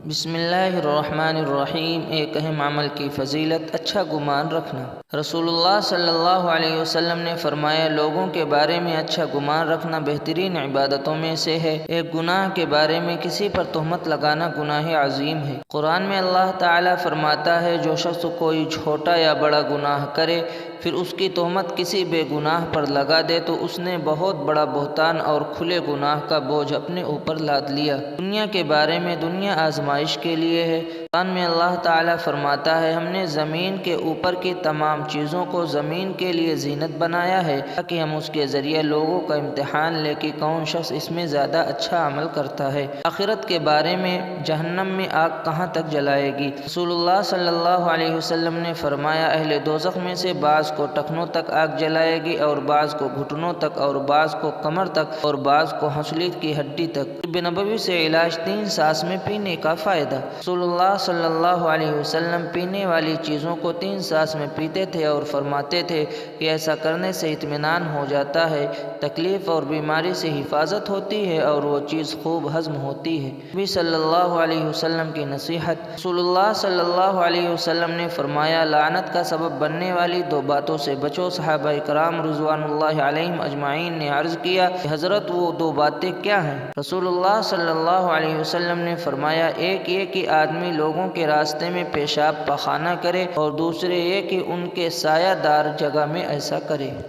بسم اللہ الرحمن الرحیم۔ ایک اہم عمل کی فضیلت، اچھا گمان رکھنا۔ رسول اللہ صلی اللہ علیہ وسلم نے فرمایا، لوگوں کے بارے میں اچھا گمان رکھنا بہترین عبادتوں میں سے ہے۔ ایک گناہ کے بارے میں کسی پر تہمت لگانا گناہ عظیم ہے۔ قرآن میں اللہ تعالیٰ فرماتا ہے، جو شخص کوئی چھوٹا یا بڑا گناہ کرے پھر اس کی تہمت کسی بے گناہ پر لگا دے تو اس نے بہت بڑا بہتان اور کھلے گناہ کا بوجھ اپنے اوپر لاد لیا۔ دنیا کے بارے میں، دنیا آزمائش کے لیے ہے۔ قرآن میں اللہ تعالیٰ فرماتا ہے، ہم نے زمین کے اوپر کی تمام چیزوں کو زمین کے لیے زینت بنایا ہے تاکہ ہم اس کے ذریعے لوگوں کا امتحان لیں کہ کون شخص اس میں زیادہ اچھا عمل کرتا ہے۔ آخرت کے بارے میں، جہنم میں آگ کہاں تک جلائے گی؟ رسول اللہ صلی اللہ علیہ وسلم نے فرمایا، اہل دوزخ میں سے بعض کو ٹخنوں تک آگ جلائے گی اور بعض کو گھٹنوں تک اور بعض کو کمر تک اور بعض کو ہنسلی کی ہڈی تک۔ طب نبوی سے علاج 3 سانس میں پینے کا فائدہ۔ رسول اللہ صلی اللہ علیہ وسلم پینے والی چیزوں کو 3 سانس میں پیتے تھے اور فرماتے تھے کہ ایسا کرنے سے اطمینان ہو جاتا ہے، تکلیف اور بیماری سے حفاظت ہوتی ہے اور وہ چیز خوب ہضم ہوتی ہے۔ نبی صلی اللہ علیہ وسلم کی نصیحت۔ رسول اللہ صلی اللہ علیہ وسلم نے فرمایا، لعنت کا سبب بننے والی 2 باتوں سے بچو۔ صحابہ کرام رضوان اللہ علیہم اجمعین نے عرض کیا کہ حضرت وہ 2 باتیں کیا ہیں؟ رسول اللہ صلی اللہ علیہ وسلم نے فرمایا، ایک یہ کہ آدمی لوگوں کے راستے میں پیشاب پخانہ کرے اور دوسرے یہ کہ ان کے سایہ دار جگہ میں ایسا کرے۔